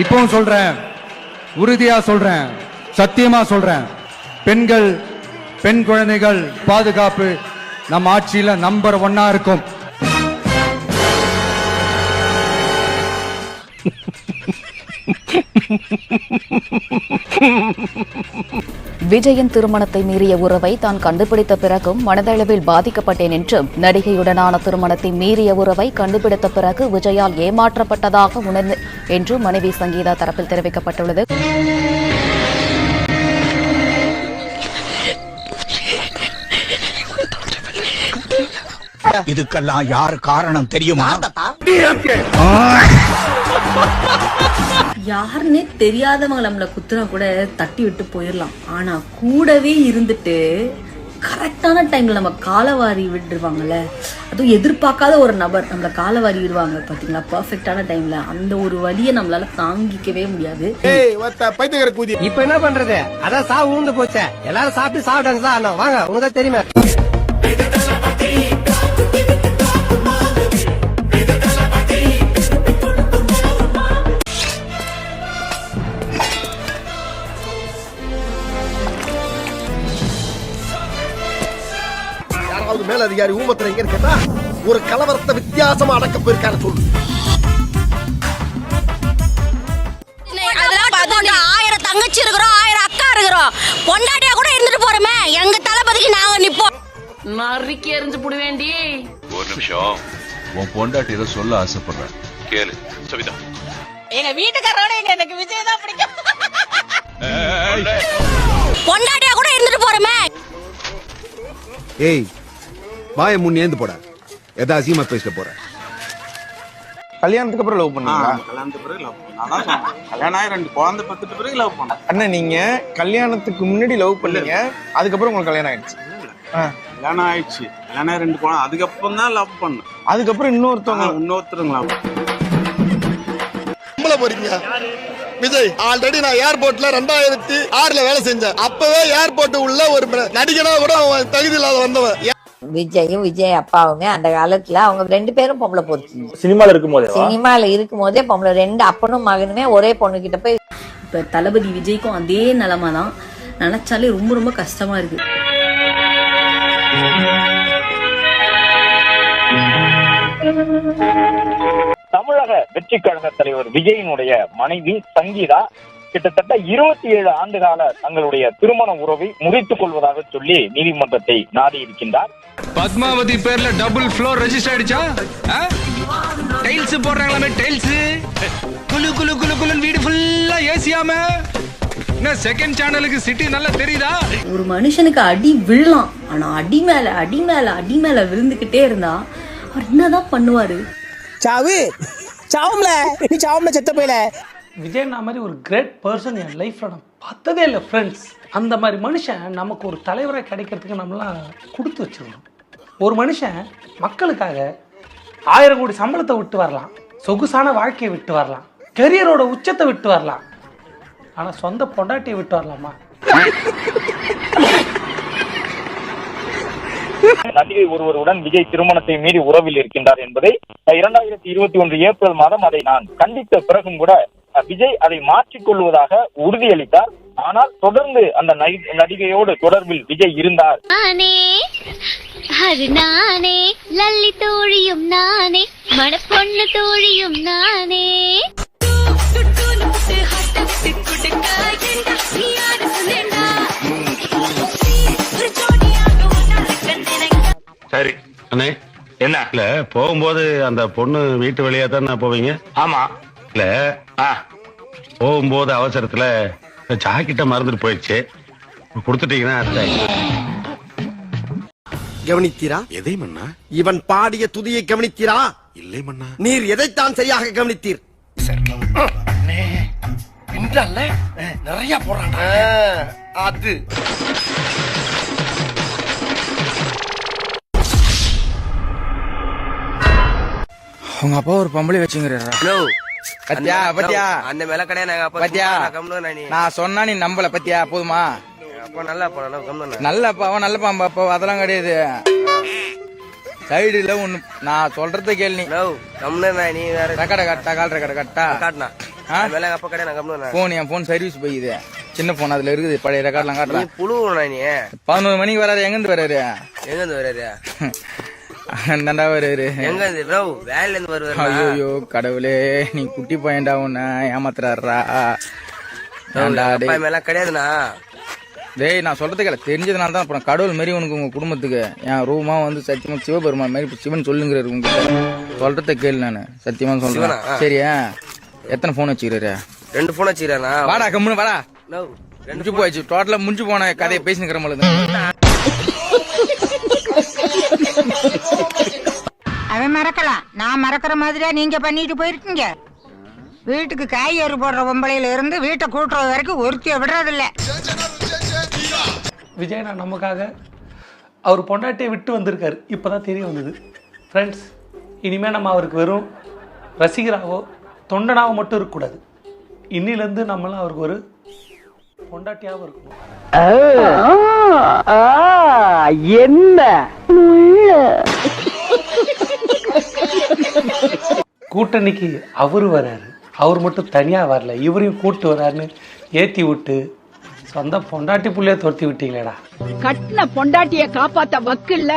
இப்பவும் சொல்றேன், உறுதியா சொல்றேன், சத்தியமா சொல்றேன், பெண்கள், பெண் குழந்தைகள் பாதுகாப்பு நம்ம ஆட்சியில நம்பர் 1 இருக்கும். விஜயின் திருமணத்தை மீறிய உறவை தான் கண்டுபிடித்த பிறகும் மனதளவில் பாதிக்கப்பட்டேன் என்றும், நடிகையுடனான திருமணத்தை மீறிய உறவை கண்டுபிடித்த பிறகு விஜயால் ஏமாற்றப்பட்டதாக உணர்ந்தேன் என்றும் மனைவி சங்கீதா தரப்பில் தெரிவிக்கப்பட்டுள்ளது. இதுக்கெல்லாம் யார் காரணம் தெரியுமா? யாருன்னே தெரியாதவங்க நம்மள குத்துனா கூட தட்டி விட்டு போயிடலாம். ஆனா கூடவே இருந்துட்டு கரெக்டான டைம்ல நம்ம காலவாரி விட்டுருவாங்கல்ல, அதுவும் எதிர்பார்க்காத ஒரு நபர் நம்மள காலவாரி விடுவாங்க பாத்தீங்களா, பெர்ஃபெக்டான டைம்ல. அந்த ஒரு வலியை நம்மளால தாங்கிக்கவே முடியாது. இப்ப என்ன பண்றது? அதான் சாவு ஊந்து போச்சே, எல்லாரும் சாப்பிட்டு சாப்பிட்டாங்க சார். வாங்க, உனக்கு தெரியுமா? மேல அதிகாரி ஊமத்துல எங்க கேட்டா ஒரு கலவரத்தை வித்தியாசமா அடக்க போயிருக்காரு சொல்லு. 1000 தங்கச்சி இருக்கிறோம், 1000 அக்கா இருக்கிறோம், பொண்டாட்டியா கூட இருந்துட்டு போறோமே, எங்க தளபதிக்கு நாங்க நிப்போம். நறுக்கி எரிஞ்சு புடுவேண்டி. ஒரு நிமிஷம், உன் பொண்டாட்டி ஏதோ சொல்ல ஆசைப்படுறேன், கேளு. சவிதா, எங்க வீட்டுக்காரோட எனக்கு விஜய் தான் பிடிக்கும். பொண்டாட்டியா கூட இருந்துட்டு போறோமே. ஏய், வாய முன்னேந்து போட, எதா அசிங்கமா பேச போற. கல்யாணத்துக்கு அப்புறம் லவ் பண்ணீங்களா? கல்யாணத்துக்கு பிறகு லவ் பண்ணேன். அதான் சொன்னேன், கல்யாணம் ஆகி 2 குழந்தை பெத்துட்ட பிறகு லவ் பண்ணேன். அண்ணா, நீங்க கல்யாணத்துக்கு முன்னாடி லவ் பண்ணீங்க, அதுக்கப்புறம் உங்களுக்கு கல்யாணம் ஆயிடுச்சு. கல்யாணம் ஆயிடுச்சு, கல்யாணம் ஆகி 2 குழந்தை, அதுக்கப்புறம் தான் லவ் பண்ணேன். அதுக்கப்புறம் இன்னொருத்தருங்க லவ் போறீங்க. விஜய் ஆல்ரெடி நான் ஏர்போர்ட்ல 2006ல வேலை செஞ்சேன். அப்பவே ஏர்போர்ட் உள்ள ஒரு நடிகனா கூட தகுதி இல்லாத வந்தவன். விஜயும் விஜய் அப்பாவுமே அந்த காலத்துல அவங்க 2 பேரும் பொம்பளை போச்சு. சினிமால இருக்கும் போதே பொம்பளை 2 அப்பனும் மகனுமே ஒரே பொண்ணு கிட்ட போய். இப்ப தளபதி விஜய்க்கும் அதே நிலைமை தான். நினைச்சாலே ரொம்ப ரொம்ப கஷ்டமா இருக்கு. தமிழக வெற்றி கழக தலைவர் விஜயினுடைய மனைவி சங்கீதா கிட்டத்தட்ட 27 ஆண்டுகால தங்களுடைய திருமண உறவை முறித்துக் கொள்வதாக சொல்லி நீதிமன்றத்தை நாடி இருக்கின்றார். பத்மாவதி பேர்ல டபுள் ஃப்ளோர் ரெஜிஸ்டர் ஆயிடுச்சா? டைல்ஸ் போடுறாங்களே, டைல்ஸ் குளு குளு குளு குளுன்னு வீடு ஃபுல்லா ஏசியாம. என்ன செகண்ட் சேனலுக்கு சிட்டி நல்லா தெரியுதா? ஒரு மனுஷனுக்கு அடி விழலாம், ஆனா அடி மேல அடி மேல அடி மேல விழுந்துகிட்டே இருந்தா அவர் என்னதான் பண்ணுவாரு? சாவும்ல செத்த போயில. விஜய் மாதிரி ஒரு கிரேட் பர்சன் என் லைஃப்ல நான் பார்த்ததே இல்லை ஃப்ரெண்ட்ஸ். அந்த மாதிரி மனுஷன் நமக்கு ஒரு தலைவராக கிடைக்கிறதுக்கு நம்மளாம் கொடுத்து வச்சிருக்கணும். ஒரு மனுஷன் மக்களுக்காக 1000 கோடி சம்பளத்தை விட்டு வரலாம், சொகுசான வாழ்க்கையை விட்டு வரலாம், கெரியரோட உச்சத்தை விட்டு வரலாம், ஆனா சொந்த பொண்டாட்டியை விட்டு வரலாமா? நடிகை ஒருவருடன் விஜய் திருமணத்தை மீறி உறவில் இருக்கின்றார் என்பதை 2021 ஏப்ரல் மாதம் அதை நான் கண்டித்த பிறகும் கூட விஜய் அதை மாற்றிக் கொள்வதாக உறுதியளித்தார். ஆனால் தொடர்ந்து அந்த நடிகையோடு தொடர்பில் விஜய் இருந்தார். நானே லல்லி தோழியும் நானே, மணப்பொண்ணு தோழியும் நானே. சரி அண்ணே, என்ன இல்ல போகும்போது அந்த பொண்ணு வீட்டு வழியா தானே போவீங்க? ஆமா. இல்ல போகும்போது அவசரத்துல ஜாக்கெட்ட மறந்துட்டு போயிடுச்சு, கொடுத்துட்டீங்கன்னா கவனித்தீரா? எதை மன்னா? இவன் பாடிய துதியை கவனித்தீரா? இல்லை மன்னா. நீர் எதைத்தான் சரியாக கவனித்தீர்? நிறைய போறான் அது. உங்க அப்பா ஒரு பொம்பளை வச்சுங்கிறாரா? பத்தியா அந்த மேல கிடையாது. பத்தியா நான் சொன்னா நீ நம்பல. பத்தியா போதுமா? நல்லப்பா அவன் நல்லப்பா அப்பா, அதெல்லாம் கிடையாது. சைடுல ஒண்ணு நான் சொல்றத கேள்வி. நீ வேற ரெக்கார்ட கட்டா, கால் ரெக்கார்ட கட்டா. போன் என் போன் சர்வீஸ் போயிது, சின்ன போன் அதுல இருக்குது, பழைய ரெக்கார்ட்லாம் காட்டுறேன். நீ 11 மணிக்கு வராரு. எங்கிருந்து வராரு? அந்தாண்டா வராரு. வேலையில இருந்து வருவாரு. ஐயோ கடவுளே, நீ குட்டி பையன்டா, உன்ன ஏமாத்துறாரா? கிடையாதுண்ணா. டேய் நான் சொல்றது கேள, தெரிஞ்சதுனால தான் அப்புறம் கடவுள் மாரி உனக்கு உங்க குடும்பத்துக்கு என் ரூமா வந்து சத்தியமா சிவபெருமான் மாதிரி சிவன் சொல்லுங்கிறாரு. உங்ககிட்ட சொல்றத கேளு, நானு சத்தியமா சொல்றேன். சரியா? எத்தனை போன் வச்சுக்கிறாரு? 2 போன் வச்சுக்கிறானா? வாடா கம்முன்னு வாடா. முடிஞ்சு போயிடுச்சு, டோட்டலா முடிஞ்சு போன கதையை பேசினுக்கிற மாதிரி. அவன் மறக்கலாம், நான் மறக்கிற மாதிரியா நீங்க பண்ணிட்டு போயிருக்கீங்க. வீட்டுக்கு காய்கறி போடுற பொம்பளையில இருந்து வீட்டை கூட்டுறது வரைக்கும் ஒருத்திய விடுறதில்ல. விஜயனா நமக்காக அவர் பொண்டாட்டியை விட்டு வந்திருக்காரு, இப்போதான் தெரிய வந்தது. ஃப்ரெண்ட்ஸ், இனிமேல் நம்ம அவருக்கு வெறும் ரசிகராகவோ தொண்டனாவோ மட்டும் இருக்கக்கூடாது. இன்னிலேருந்து நம்மளாம் அவருக்கு ஒரு பொண்டாட்டியாகவும் இருக்கணும். என்ன கூட்டணிக்கு அவரு வராரு, அவர் மட்டும் தனியாக வரல, இவரையும் கூட்டு வராருன்னு ஏற்றி விட்டு சொந்த பொண்டாட்டி புள்ளைய துரத்தி விட்டீங்களேடா. கட்டின பொண்டாட்டிய காப்பாத்த வக்கில்ல,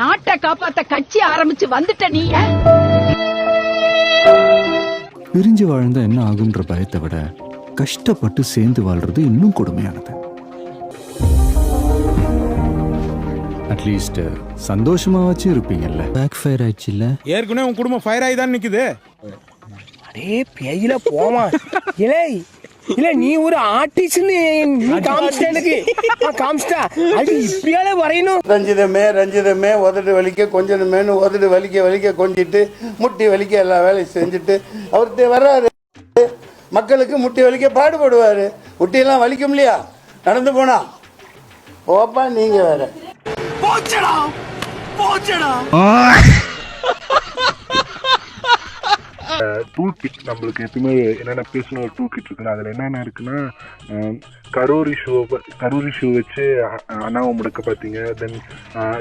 நாட்டை காப்பாத்த கட்சி ஆரம்பிச்சு வந்துட்ட நீ. பிரிஞ்சு வாழ்ந்தா என்ன ஆகுன்ற பயத்தை விட கஷ்டப்பட்டு சேர்ந்து வாழ்றது இன்னும் கொடுமையானது. அட்லீஸ்ட் சந்தோஷமாவாச்சும் இருப்பீங்கல்ல. பேக் ஃபயர் ஆயிடுச்சு இல்ல? ஏற்கனவே உன் குடும்பம் ஃபயர் ஆகி தான் நிக்குது. அடே பேயில போமா இலே இல்ல, நீ ஒரு ஆர்டிஸ்ட்னு காமிச்சிட்டா அது இப்படியால வரையணும். ரஞ்சிதமே உதடு வலிக்க கொஞ்சமேனு உதடு வலிக்க கொஞ்சிட்டு முட்டி வலிக்க எல்லா வேலையும் செஞ்சுட்டு அவர் வர்றாரு. மக்களுக்கு முட்டி வலிக்க பாடுபடுவாரு. முட்டியெல்லாம் வலிக்கும் இல்லையா? நடந்து போனா ஓப்பா நீங்க வேற போச்சடா. டூல் கிட் நம்மளுக்கு எப்பவுமே என்னென்ன பேசணும் ஒரு டூல் கிட் இருக்குல்ல, அதில் என்னென்ன இருக்குன்னா கரூரி ஷூ வச்சு அண்ணாவை முடக்க பார்த்தீங்க, தென்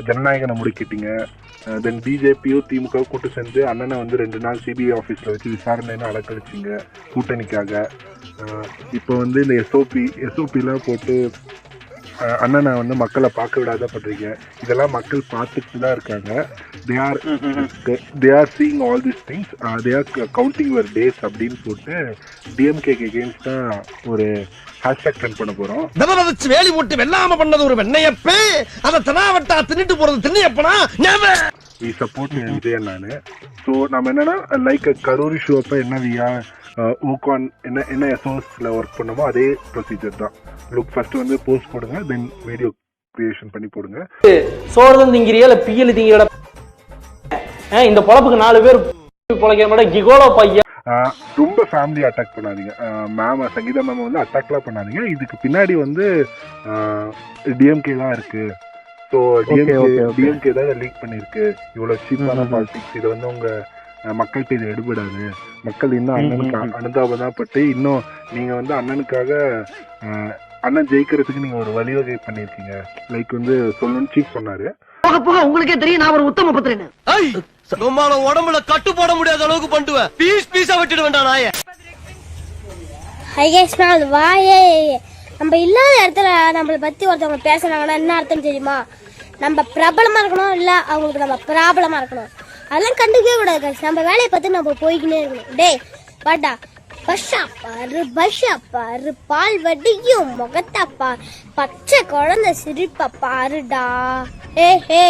ஜனநாயகனை முடக்கிட்டீங்க, தென் பிஜேபியோ திமுக கூட்டு சேர்ந்து அண்ணனை வந்து 2 நாள் சிபிஐ ஆஃபீஸில் வச்சு விசாரணைன்னு அடக்கடிச்சிங்க கூட்டணிக்காக. இப்போ வந்து இந்த எஸ்ஓபிலாம் போட்டு அண்ணனை வந்து மக்களை பார்க்க விடாத பண்றீங்க. இதெல்லாம் மக்கள் பார்த்துட்டு தான் இருக்காங்க. they are seeing all these things, they are counting your days அப்படின்னு போட்டு டிஎம்கேக்கு அகேன்ஸ்ட் தான் ஒரு ஹேஷ்டாக் ட்ரெண்ட் பண்ண போறோம். வச்சு வேலி போட்டு வெள்ளாம பண்ணது ஒரு வெண்ணையப்பே, அதை தனாவட்டா தின்னுட்டு போறது திண்ணையப்பனா. we support விஜய் நானு. ஸோ நம்ம என்னன்னா லைக் கரூரி ஷோ அப்போ என்ன வியா ஓகான் என்ன எஸ்ஓஎஸ்ல ஒர்க் பண்ணமோ அதே ப்ரொசீஜர் தான். லுக் ஃபர்ஸ்ட் வந்து போஸ்ட் போடுங்க, தென் வீடியோ கிரியேஷன் பண்ணி போடுங்க. சோறுதான் திங்கிறியா இல்ல பியல் திங்கிறோட இந்த பொழப்புக்கு 4 பேர் பொழைக்கிற மாதிரி கிகோலோ பையன். ரொம்ப ஃபேமிலி அட்டாக் பண்ணாதீங்க. சங்கீதா மேம் வந்து அட்டாக்லாம் பண்ணாதீங்க. இதுக்கு பின்னாடி வந்து டிஎம்கே தான் இருக்கு. ஸோ டிஎம்கே தான் லீக் பண்ணிருக்கு. இவ்வளவு சீப்பான பாலிடிக்ஸ், இதை வந்து உங்க மக்கள்கிட்ட இது எடுபடாது. மக்கள் இன்னும் அண்ணனுக்கு அனுதாபம் பட்டு இன்னும் நீங்க வந்து அண்ணனுக்காக அண்ணன் ஜெயிக்கிறதுக்கு நீங்க ஒரு வழிவகை பண்ணிருக்கீங்க. லைக் வந்து சொல்லணும்னு சீஃப் சொன்னாரு. உங்களுக்கே தெரியும் நான் ஒரு உத்தம புத்திரன். உடம்புல கட்டு போட முடியாத அளவுக்கு பண்ணுவேன். பீஸா விட்டுட்டு வேண்டாம் நாய. வாயே நம்ம இல்லாத இடத்துல நம்மளை பத்தி ஒருத்தவங்க பேசுறாங்கன்னா என்ன அர்த்தம் தெரியுமா? நம்ம பிரபலமா இருக்கணும், இல்ல அவங்களுக்கு நம்ம ப்ராப்ளமா இருக்கணும். அதெல்லாம் கண்டுக்கவே கூடாது. நம்ம வேலையை பார்த்து நம்ம போய்கினே இருக்கணும். டேய் பாட்டா பஷா பாரு பால் வடியும் முகத்தப்பா பச்சை குழந்தை சிரிப்ப பாருடா. ஹே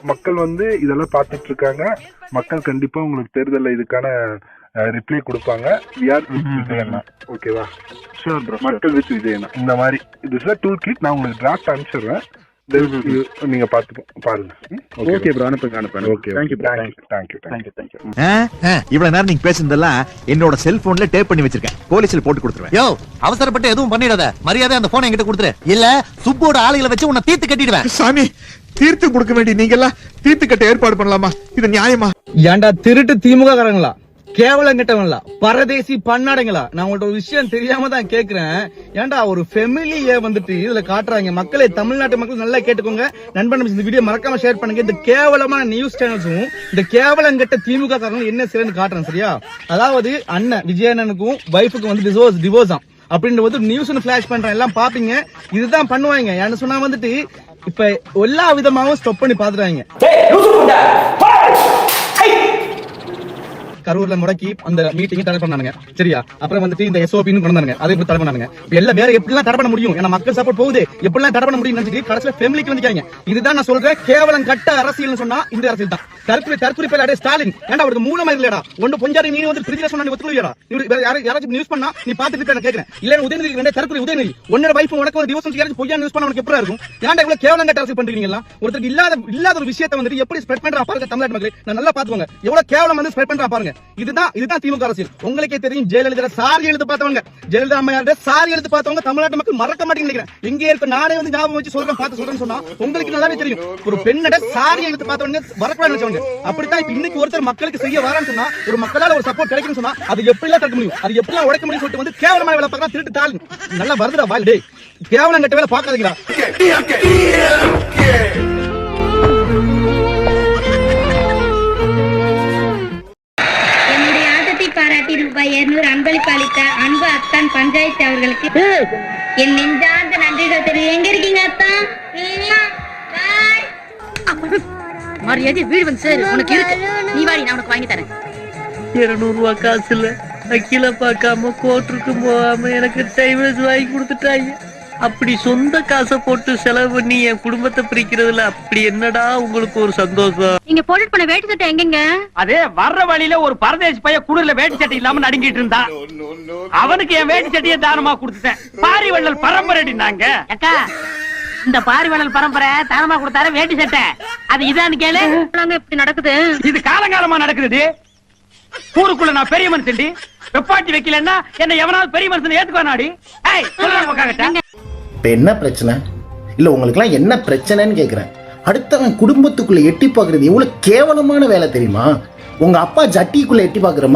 மக்கள் வந்து இதெல்லாம் பார்த்துட்டு இருக்காங்க. மக்கள் கண்டிப்பா உங்களுக்கு தேர்தலில் இதுக்கான ரிப்ளை கொடுப்பாங்க. விஜயண்ணா ஓகேவா? Sure bro. மக்கள் வித் விஜயண்ணா இந்த மாதிரி இது டூல் கிட் நான் உங்களுக்கு டிராஃப்ட் அனுப்பிச்சிடுறேன். நீங்க பாருங்க. ஓகே ப்ரோ, அனுப்புங்க. Okay, thank you. இவ்வளவு நேரம் நீங்க பேசுனதெல்லாம் என்னோட செல்போன்ல டேப் பண்ணி வச்சிருக்கேன். போலீஸ்ல போட்டு கொடுத்துருவேன். யோ, அவசரப்பட்டு எதுவும் பண்ணிடாத. மரியாதை அந்த போனை என்கிட்ட கொடுத்துரு, இல்ல சுப்போட ஆளுகளை வச்சு உன்னை தீர்த்து கட்டிடுவேன். சாமி, தீர்த்து கொடுக்க வேண்டிய நீங்க எல்லாம் தீர்த்து கட்ட ஏற்பாடு பண்ணலாமா? இது நியாயமா? ஏன்டா திருட்டு திமுக காரங்களா கேவலம் கிட்டவங்களா, பரதேசி பண்ணாடைங்களா, நான் உங்கள்ட்ட ஒரு விஷயம் தெரியாம தான் கேக்குறேன். ஏன்டா ஒரு ஃபெமிலியே வந்துட்டு இதுல காட்டுறாங்க. மக்களே, தமிழ்நாட்டு மக்கள் நல்லா கேட்டுக்கோங்க. நண்பன் இந்த வீடியோ மறக்காம ஷேர் பண்ணுங்க. இந்த கேவலமான நியூஸ் சேனல்ஸும் இந்த கேவலம் கிட்ட திமுக காரங்களும் என்ன செய்யறன்னு காட்டுறேன். சரியா? அதாவது அண்ணன் விஜயண்ணனுக்கும் வைஃபுக்கும் வந்து டிவோர்ஸ் அப்படின்ற வந்து நியூஸ் பிளாஷ் பண்றேன், எல்லாம் பாப்பீங்க. இதுதான் பண்ணுவாங்க. என்ன சொன்னா வந்துட்டு இப்ப எல்லா விதமாவும் ஸ்டாப் பண்ணி பாத்துறாங்க. கரூர்ல முடக்கி அந்த மீட்டிங் தடை பண்ணாங்க. சரியா? அப்புறம் வந்துட்டு இந்த SOP கொண்டு வந்தாங்க. அதை எப்படி தடை பண்ணாங்க? எல்லாம் வேற எப்படிலாம் தடை பண்ண முடியும்? ஏன்னா மக்கள் சப்போர்ட் போகுது, எப்படிலாம் தடை பண்ண முடியும் நினைச்சிட்டு கடைசியில ஃபேமிலிக்கு வந்துட்டாங்க. இதுதான் நான் சொல்றேன், கேவலம் கட்ட அரசியல் சொன்னா இந்த அரசியல் தான். தற்கொலை பேர் ஸ்டாலின். ஏன்டா அவருக்கு மூலமா இல்லடா, ஒன்று பொஞ்சாரி நீ வந்து பிரிஜில சொன்னா நீ ஒத்துக்கலையாடா? யாராச்சும் நியூஸ் பண்ணா நீ பாத்துட்டு நான் கேக்குறேன். இல்ல உதயநிதி ரெண்டே தற்கொலை உதயநிதி உன்னோட வைஃப் உனக்கு ஒரு டிவோர்ஸ் யாராச்சும் பொய்யா நியூஸ் பண்ணா உனக்கு எப்படி இருக்கும்? ஏன்டா இவ்வளவு கேவலம் கட்ட அரசியல் பண்றீங்களா? ஒருத்தருக்கு இல்லாத ஒரு விஷயத்தை வந்துட்டு எப்படி ஸ்ப்ரெட் பண்றா பாருங்க. தமிழ்நாட்டு மக்களே நான் நல்லா பாத்துக்கோங்க, எவ்வளவு கேவலம் வந்து ஸ்ப்ரெட் பண்றா பாருங்க. இதுதான் திமுக அரசியல். உங்களுக்கே தெரியும், ஜெயலலிதா சாரி எழுத்து பார்த்தவங்க, ஜெயலலிதா அம்மையாரோட சாரி எழுத்து பார்த்தவங்க தமிழ்நாட்டு மக்கள் மறக்க மாட்டேங்க நினைக்கிறேன். எங்க இருக்க நானே வந்து ஞாபகம் வச்சு சொல்றேன்னு சொன்னா உங்களுக்கு நல்லாவே தெரியும். ஒரு பெண்ணோட சாரி எழுத்து பார்த்தவங்க வரக்கூடாது நினைச்சவங்க. அப்படித்தான் இப்ப இன்னைக்கு ஒருத்தர் மக்களுக்கு செய்ய வரான்னு சொன்னா, ஒரு மக்களால ஒரு சப்போர்ட் கிடைக்கும்னு சொன்னா அது எப்படிலாம் தடுக்க முடியும், அது எப்படிலாம் உடைக்க முடியும் சொல்லிட்டு வந்து கேவலமான வேலை பார்க்கறா. திருட்டு தாள் நல்லா வருதுடா வாயில். டேய், கேவலம் கட்ட வேலை பார்க்காதீங்களா? பாராட்டி ரூபாய் 200 அன்பளிப்பு அளித்த அன்பு அத்தான் பஞ்சாயத்து அவர்களுக்கு என் நெஞ்சார்ந்த நன்றிகள் தெரியும். எங்க இருக்கீங்க அத்தான்? மரியாதை வீடு வந்து சார் உனக்கு இருக்கு, நீ வாடி நான் உனக்கு வாங்கி தரேன். 200 ரூபாய் காசு இல்ல, அக்கில பார்க்காம கோர்ட்டுக்கு போகாம எனக்கு டைவர்ஸ் வாங்கி கொடுத்துட்டாங்க. அப்படி சொந்த காசை போட்டு செலவு பண்ணி என் குடும்பத்தை பிரிக்கிறதுல அப்படி என்னடா உங்களுக்கு ஒரு சந்தோஷம்? நீங்க போட்டுட்டு போன வேட்டி சட்டை எங்கங்க? அதே வர்ற வழியில ஒரு பரதேசி பையன் குளிர்ல வேட்டி சட்டை இல்லாம நடுங்கிட்டு இருந்தான். அவனுக்கு என் வேட்டி சட்டையை தானமா கொடுத்துட்டேன். பாரி வள்ளல் பரம்பரை நாங்க. அக்கா, இந்த பாரிவளல் பரம்பரை தானமா கொடுத்தாரு வேட்டி சட்டை, அது இதான்னு கேளு. இப்படி நடக்குது, இது காலங்காலமா நடக்குது. ஊருக்குள்ள நான் பெரிய மனுஷன்டி, வெப்பாட்டி வைக்கலன்னா என்ன எவனாவது பெரிய மனுஷன் ஏத்துக்குவானாடி? இப்ப என்ன பிரச்சனை? இல்ல உங்களுக்கு எல்லாம் என்ன பிரச்சனைன்னு கேக்குறேன். அடுத்தவன் குடும்பத்துக்குள்ள எட்டி பாக்குறது எவ்வளவு கேவலமான வேலை தெரியுமா? உங்க அப்பா ஜட்டிக்குள்ள எட்டி பாக்குற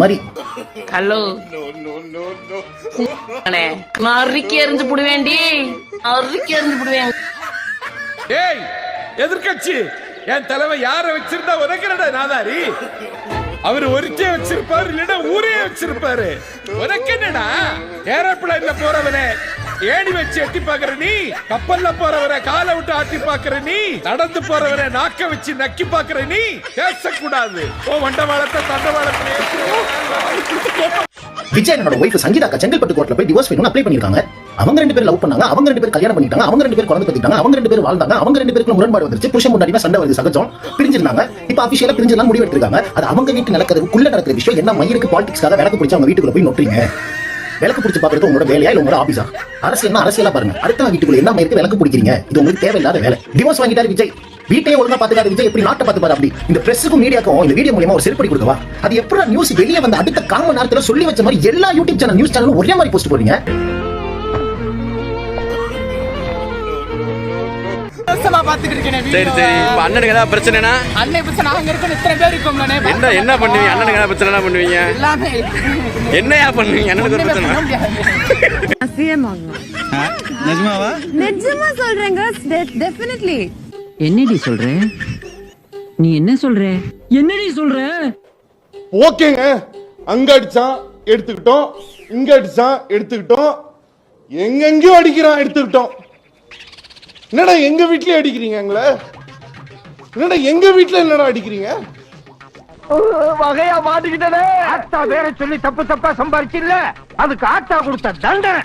மாதிரி. ஹலோ, நறுக்கி எறிஞ்சு புடுவேண்டி, நறுக்கி எறிஞ்சு புடுவேன். ஏய் எதிர்கட்சி, என் தலைவன் யார வச்சிருந்தா உனக்கு நாதாரி? அவர் ஒருத்தே வச்சிருப்பாரு, இல்லைன்னா ஊரே வச்சிருப்பாரு. உனக்கு என்னடா? ஏரோப்ளேன்ல போறவனே ஏணி வச்சு எட்டி பாக்குற நீ, கப்பல்ல போறவரை காலை விட்டு ஆட்டி பாக்குற நீ, நடந்து போறவரை நாக்க வச்சு நக்கி பாக்குற நீ, பேசக்கூடாது. ஓ வண்டவாளத்தை தண்டவாளத்தை. விஜய் என்னோட ஒய்ஃப் சங்கீதா செங்கல்பட்டு கோர்ட்ல போய் டிவோர்ஸ் வேணும்னு அப்ளை பண்ணிருக்காங்க. அவங்க 2 பேர் லவ் பண்ணாங்க, அவங்க 2 பேர் கல்யாணம் பண்ணிட்டாங்க, அவங்க 2 பேர் குழந்தை பெத்திட்டாங்க, அவங்க 2 பேர் வாழ்ந்தாங்க, அவங்க 2 பேருக்கு முரண்பாடு வந்துருச்சு. புருஷன் முன்னாடி சண்டை வருது, சகஜம். பிரிஞ்சிருந்தாங்க. இப்ப அபிஷியலா பிரிஞ்சலாம் முடிவு எடுத்திருக்காங்க. அது அவங்க வீட்டு நடக்கிறதுக்குள்ள நடக்கிற விஷயம். என்ன மயிருக்கு பாலிடிக்ஸ்க்காக விளக்கு பிடிச்சு அவங்க வீட்டுக்குள்ள போய் நோட்டுறீங்க? விளக்கு பிடிச்சு பாக்குறது உங்களோட வேலையா இல்ல உங்களோட ஆபீஸா? அரசியல்னா அரசியலா பாருங்க. அடுத்த வீட்டுக்குள்ள என்ன மயிருக்கு விளக்கு பிடிக்கிறீங்க? இது உங்களுக்கு தேவையில்லாத வேலை. டிவோர்ஸ் வாங்கிட்டாரு விஜய், வீட்டையே ஒழுங்கா பாத்துக்காத விஜய் எப்படி நாட்டை பாத்துப்பாரு? அப்படி இந்த பிரஸுக்கும் மீடியாக்கும் இந்த வீடியோ மூலமா ஒரு செருப்படி கொடுக்கவா? அது எப்படி நியூஸ் வெளியே வந்து அடுத்த 1/4 மணி நேரத்துல சொல்லி வச்ச மாதிரி எல்லா யூடியூப் சேனல் நியூஸ் சேனலும் ஒரே மாதிரி போஸ்ட் போறீங்க. சரி சரி, இப்ப அண்ணனுக்கு ஏதாவது பிரச்சனைனா என்ன பண்ணுவீங்க? அண்ணனுக்கு ஏதாவது பிரச்சனை பண்ணுவீங்க? என்னையா பண்ணுவீங்க? அண்ணனுக்கு பிரச்சனை நிஜமா சொல்றேங்க, டெஃபினெட்லி. என்னடி சொல்ற? நீ என்ன சொல்ற? என்னடி சொல்ற? ஓகேங்க, அங்க அடிச்சான் எடுத்துக்கிட்டோம், இங்க அடிச்சான் எடுத்துக்கிட்டோம், எங்கெங்கயோ அடிக்கிறான் எடுத்துக்கிட்டோம். என்னடா எங்க வீட்லயே அடிக்கிறீங்க? என்னடா எங்க வீட்ல என்னடா அடிக்கிறீங்க? வகையா மாட்டிக்கிட்டே. ஆத்தா வேற சொல்லி தப்பு தப்பா சம்பாரிச்சு இல்ல, அதுக்கு ஆத்தா கொடுத்த தண்டனை.